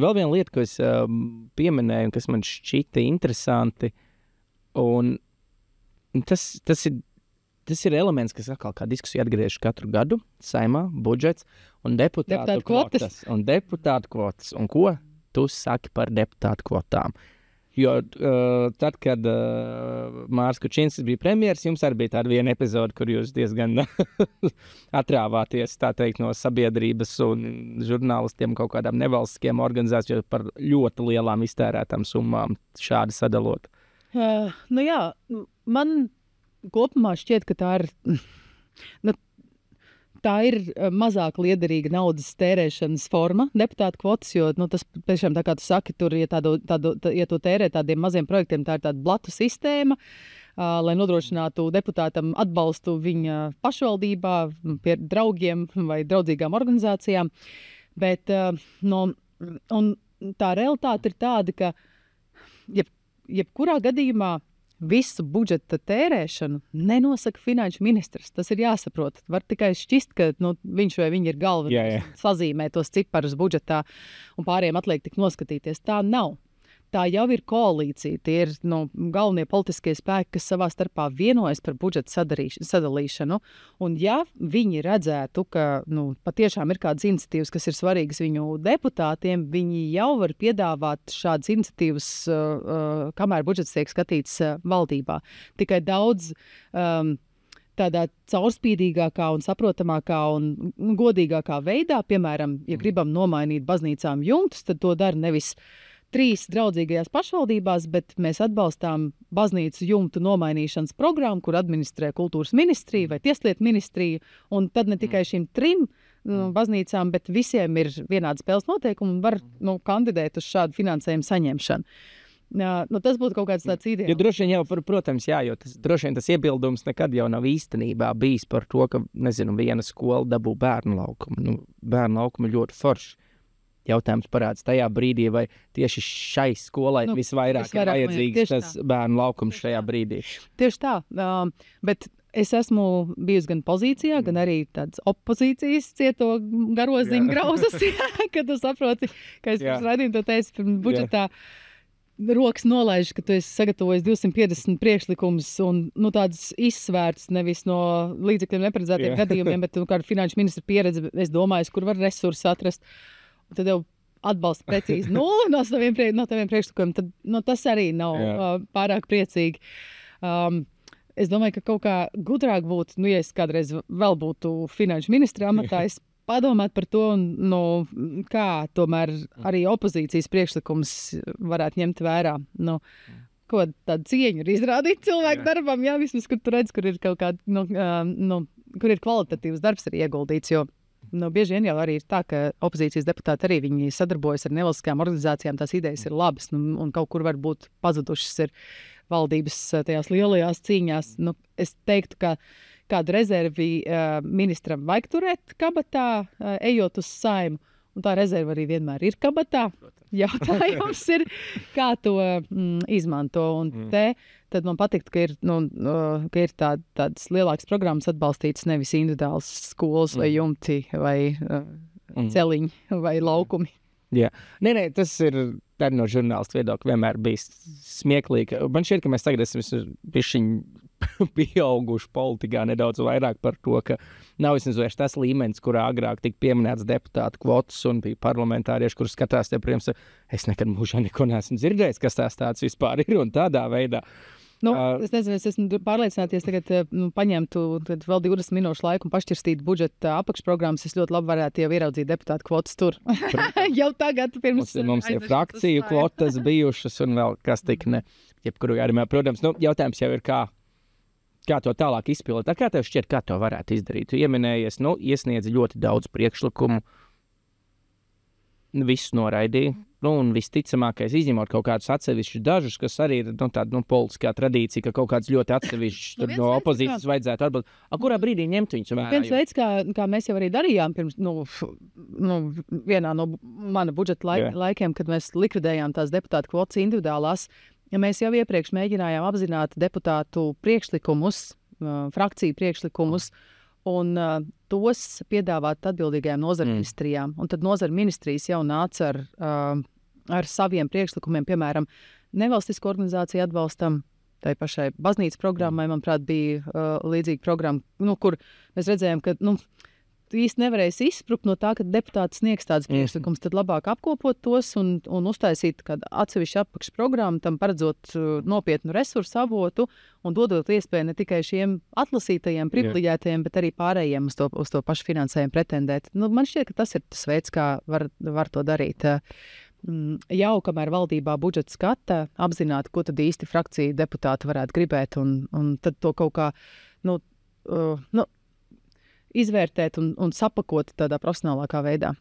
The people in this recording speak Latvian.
vēl viena lieta, ko es pieminēju, un kas man šķita interesanti, un tas ir elements, kas atkal kā diskusija atgriežas katru gadu, Saeimā, budžets un deputātu kvotas. Un deputātu kvotas. Un ko tu saki par deputātu kvotām? Jo tad, kad Mārs Kučinskis bija premjeras, jums arī bija tāda viena epizode, kur jūs diezgan atrāvāties, tā teikt, no sabiedrības un žurnālistiem kaut kādām nevalstiskiem organizācijām par ļoti lielām iztērētām summām šādi sadalot. Nu jā, man kopumā šķiet, ka tā ir mazāk liederīga naudas tērēšanas forma, deputātu kvotas, jo tas, tiešām, tā kā tu saki, tur, ja to tērē tādiem maziem projektiem, tā ir tāda blatu sistēma, lai nodrošinātu deputātam atbalstu viņa pašvaldībā, pie draugiem vai draudzīgām organizācijām. Bet un tā realitāte ir tāda, ka jebkurā gadījumā visu budžeta tērēšanu nenosaka finanšu ministrs. Tas ir jāsaprot. Var tikai šķist, ka viņš vai viņa ir galva sazīmē tos ciparus budžetā un pārējiem atliek tik noskatīties. Tā nav. Tā jau ir koalīcija. Tie ir galvenie politiskie spēki, kas savā starpā vienojas par budžeta sadalīšanu. Un ja viņi redzētu, ka patiešām ir kādas iniciatīvas, kas ir svarīgas viņu deputātiem, viņi jau var piedāvāt šādas iniciatīvas, kamēr budžets tiek skatīts valdībā. Tikai daudz tādā caurspīdīgākā un saprotamākā un godīgākā veidā, piemēram, ja gribam nomainīt baznīcām jumtus, tad to dara nevis 3 draudzīgajās pašvaldībās, bet mēs atbalstām baznīcu jumtu nomainīšanas programmu, kur administrē kultūras ministrija vai tieslietu ministrija, un tad ne tikai šīm 3 baznīcām, bet visiem ir vienādi spēles noteikumi un var kandidēt uz šādu finansējumu saņemšanu. Tas būtu kaut kāds tāds ideāls. Jo droši vien jau, protams, jo droši vien tas iebildums nekad jau nav īstenībā bijis par to, ka, viena skola dabū bērnu laukumu. Bērnu laukumu ir ļoti forši. Jautājums parāds tajā brīdī, vai tieši šai skolai visvairāk ir vajadzīgs tas bērnu laukums šajā brīdī. Tieši tā, bet es esmu bijusi gan pozīcijā, gan arī tādas opozīcijas cieto garoziņu grauzas, kad tu saproti, ka es pirms raidījuma to teicu, pirms budžetā rokas nolaiž, ka tu esi sagatavojis 250 priekšlikumus un tādas izsvērtas nevis no līdzekļiem neparedzētiem gadījumiem, bet kādu finanšu ministra pieredzi, es domāju, kur var resursus atrast. Tad jau atbalsta precīzi no taviem priekšlikumiem, tad tas arī nav pārāk priecīgi. Es domāju, ka kaut kā gudrāk būtu, ja es kādreiz vēl būtu finanšu ministra amatā, es padomāt par to, kā tomēr arī opozīcijas priekšlikums varētu ņemt vērā. Ko tādu cieņu ir izrādīt cilvēku darbam, vismaz, kur tu redz, kur ir kaut kāda, kur ir kvalitatīvs darbs arī ieguldīts, jo bieži vien jau arī ir tā, ka opozīcijas deputāti arī viņi sadarbojas ar nevalstiskām organizācijām, tās idejas ir labas, un kaut kur varbūt pazudušas ir valdības tajās lielajās cīņās. Es teiktu, ka kādu rezervi ministram vajag turēt kabatā, ejot uz Saeimu, un tā rezerva arī vienmēr ir kabatā. Jautājums ir, kā to izmanto, un tad man patiktu, ka ir tādas lielākas programmas atbalstītas nevis individuāls skolas vai jumti vai celiņi vai laukumi. Jā. Nē, tas ir no žurnālistu viedokļa vienmēr bijis smieklīgi. Man šķiet, ka mēs tagad esam bišķiņ pieauguši politikā nedaudz vairāk par to, ka nav vairs tas līmenis, kurā agrāk tika pieminēts deputātu kvotas un bija parlamentārieši, kurus skatās te pirms, es nekad mūžā neko neesmu dzirdējis, kas tās tāds vispār ir un tādā veidā. Es nezinu, es esmu pārliecināties, tagad paņemtu vēl 20 minūšu laiku un pašķirstītu budžeta apakšprogrammas. Es ļoti labi varētu jau ieraudzīt deputātu kvotas tur. Jau tagad pirms. Mums ir frakciju kvotas bijušas un vēl kas tik ne. Jebkuru gadījumā, protams, jautājums jau ir, kā to tālāk izpildīt. Kā tev šķiet, kā to varētu izdarīt? Tu ieminējies, iesniedzi ļoti daudz priekšlikumu, visus noraidīja. Un visticamākais, izņemot kaut kādus atsevišķus dažus, kas arī ir tāda politiskā tradīcija, ka kaut kāds ļoti atsevišķs no opozīcijas vajadzētu atbalstīt. Kurā brīdī ņemt viņus vērā? Viens veids, kā mēs jau arī darījām pirms vienā no mana budžeta laikiem, kad mēs likvidējām tās deputātu kvotas individuālās, mēs jau iepriekš mēģinājām apzināt deputātu priekšlikumus, frakciju priekšlikumus, un tos piedāvāt atbildīgajām nozaru ministrijām. Un tad nozaru ministrijas jau nāca ar saviem priekšlikumiem, piemēram, nevalstisko organizāciju atbalstam. Tai pašai baznīcas programmai, manuprāt, bija līdzīga programma, kur mēs redzējām, ka īsti nevarēs izsprukt no tā, ka deputāti sniegs tādas priekšlikums, tad labāk apkopot tos un uztaisīt kādu atsevišķu apakšprogrammu, tam paredzot nopietnu resursu avotu un dodot iespēju ne tikai šiem atlasītajiem, privileģētajiem, bet arī pārējiem uz to pašu finansējumu pretendēt. Man šķiet, ka tas ir tas veids, kā var to darīt. Jau kamēr valdībā budžets skata, apzināti, ko tad īsti frakcija deputāti varētu gribēt, un tad to kaut kā izvērtēt un sapakot tādā profesionālākā veidā.